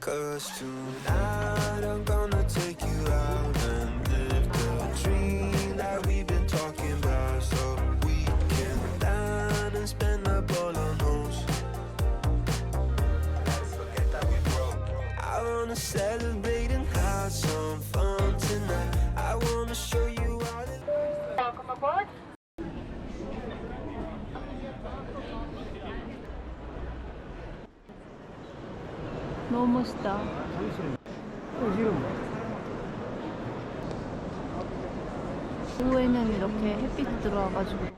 'Cause tonight I'm gonna take you out and live the dream that we've been talking about. So we can dine and spend up all our notes. Let's forget that we broke. I wanna celebrate and have some fun tonight. I wanna show you how to. Welcome aboard. 너무 멋있다. 오후에는 이렇게 햇빛 들어와가지고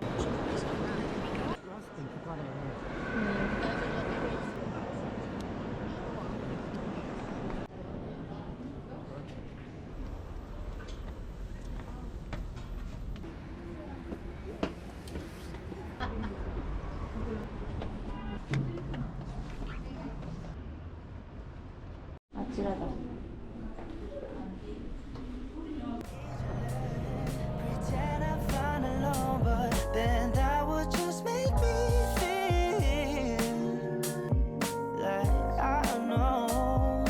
아찔하다. Pretend I'm fine alone, but then that would just make me feel like I don't know.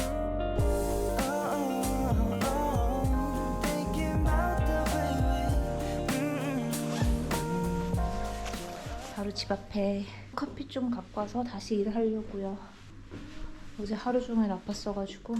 Thinking about the way 바로 집 앞에 커피 좀 갖고 와서 다시 일하려고요. 어제 하루 종일 아팠어가지고.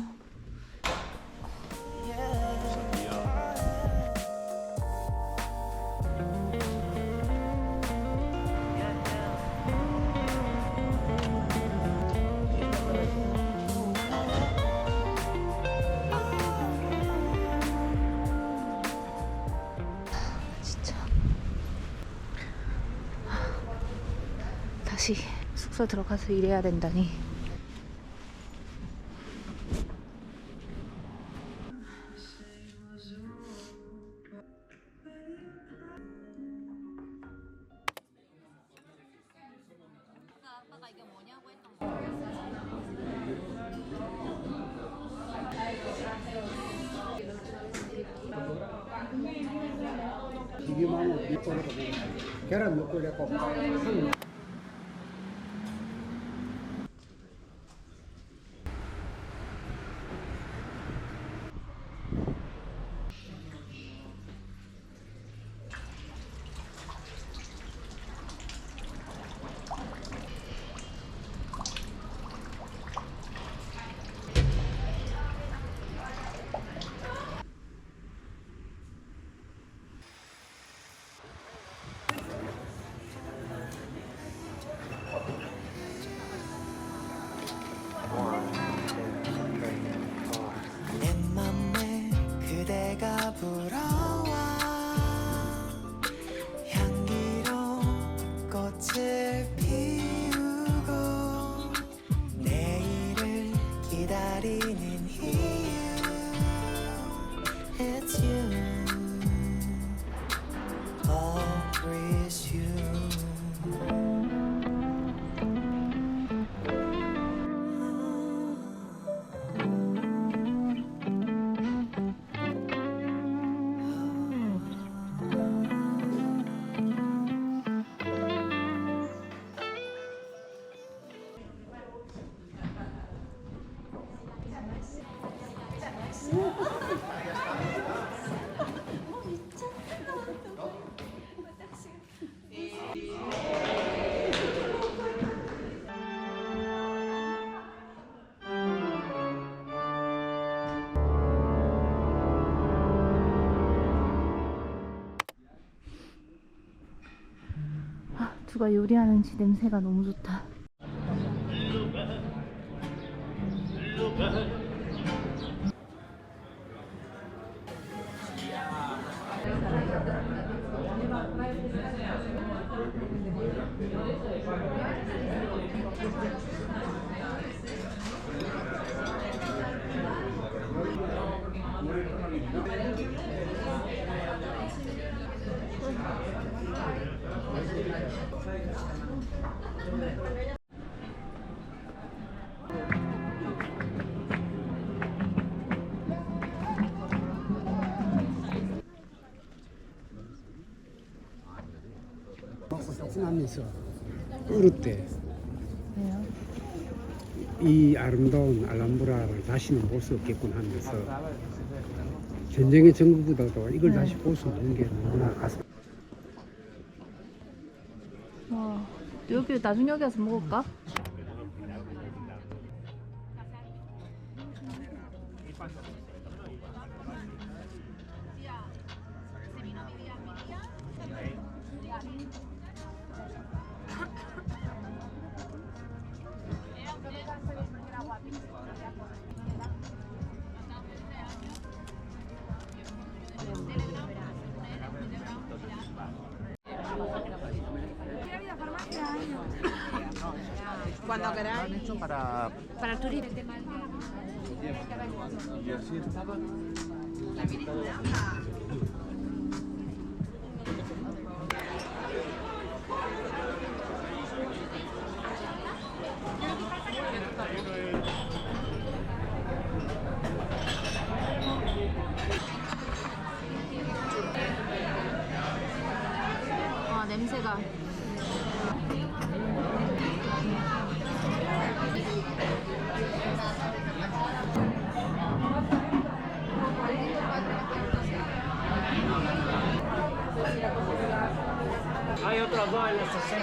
진짜 다시 숙소 들어가서 일해야 된다니. 아빠가 이게 뭐냐고 했던 거. 비빔하면 밑으로 계란 넣고 이랬고 내 맘에 그대가 불어와 향기로운 꽃을 피우고 내일을 기다리는 이유 It's you Always you 누가 요리하는지 냄새가 너무 좋다. 먹고 조금 하면서 으릇대. 왜요? 이 아름다운 알람브라를 다시는 볼 수 없겠구나 하면서 전쟁의 전구보다도 이걸 다시 볼 수 없는 게 너무나 가슴. 와, 여기 나중에 여기 와서 먹을까? Cuando queráis. Para el turismo. 아, 냄새가. Hay otros dos en la estación.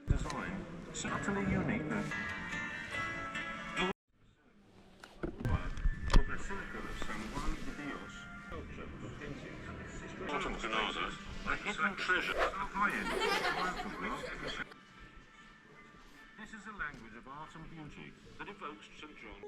Design, subtly unique. Basilica of San Juan de Dios. Bottom Granada, a hidden treasure. This is a language of art and beauty that evokes St. John.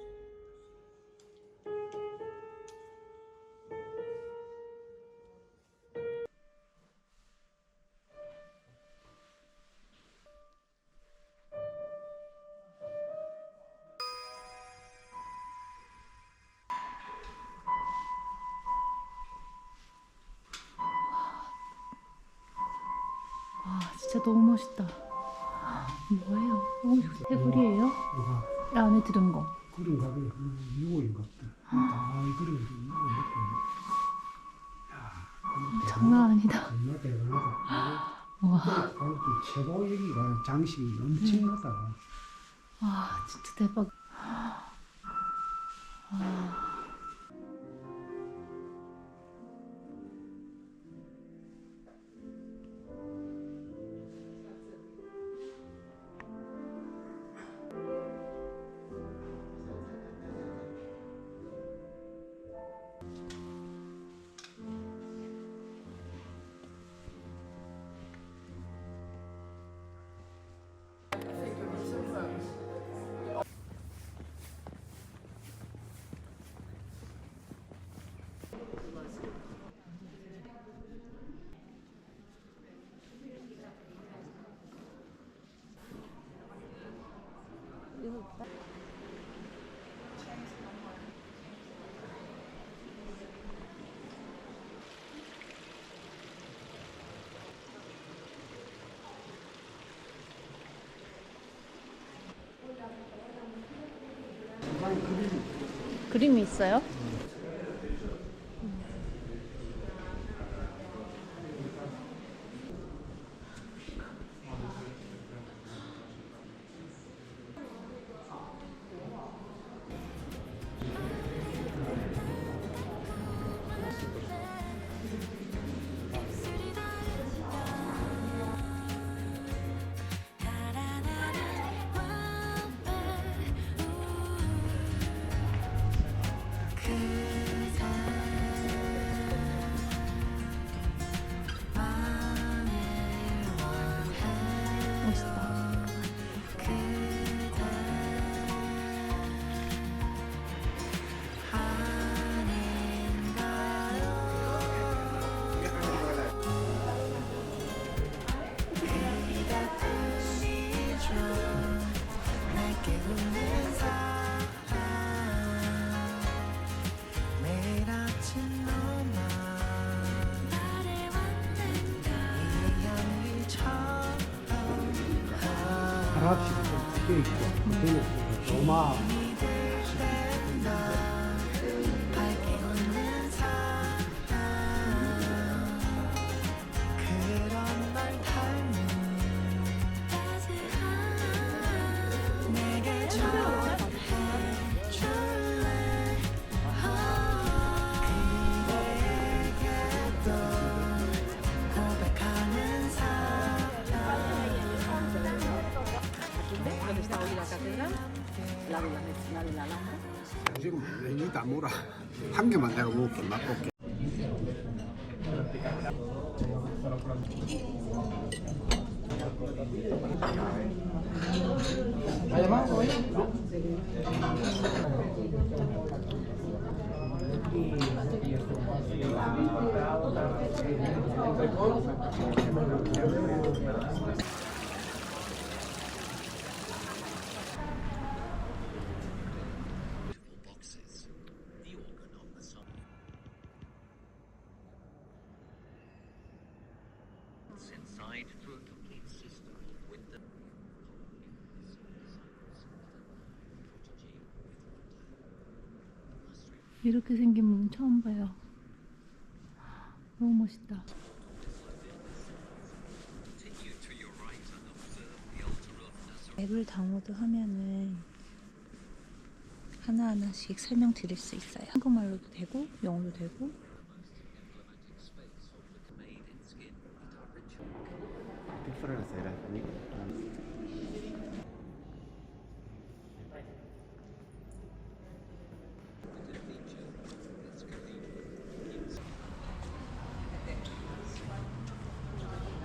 와, 진짜 너무 멋있다. 뭐예요? 해골이에요? 안에 들은 거. 그런 가게 유골인 것 같다. 다 그런 거. 장난 아니다. 정말 대단하다. 와, 그 최고 여기가 장식이 엄청나다. 와, 진짜 대박. 와. 그림이 있어요? 멋있다. 하나씩 좀 섞여 있고 그거는 도마 지금 메뉴 다 몰아 한 개만 내가 먹을게 맛볼게. inside through a complete system with the 이렇게 생긴 문 처음 봐요. 너무 멋있다. 앱을 다운로드 하면은 하나하나씩 설명드릴 수 있어요. 한국말로도 되고 영어도 되고.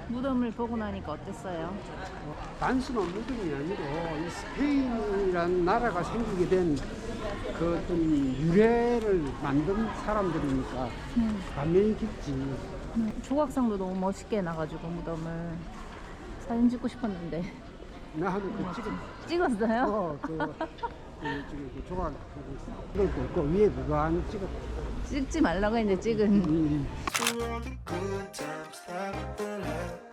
무덤을 보고 나니까 어땠어요? 단순한 무덤이 아니고 이 스페인이라는 나라가 생기게 된 그 어떤 유래를 만든 사람들이니까 감명이 깊지. 조각상도 너무 멋있게 해놔가지고 무덤을 사진 찍고 싶었는데 나는 그 찍은 찍었어요? 그 조각 이걸 그 위에 그거 하나 찍었다. 찍지 말라고 했는데 찍은. Through all the good times that we've had.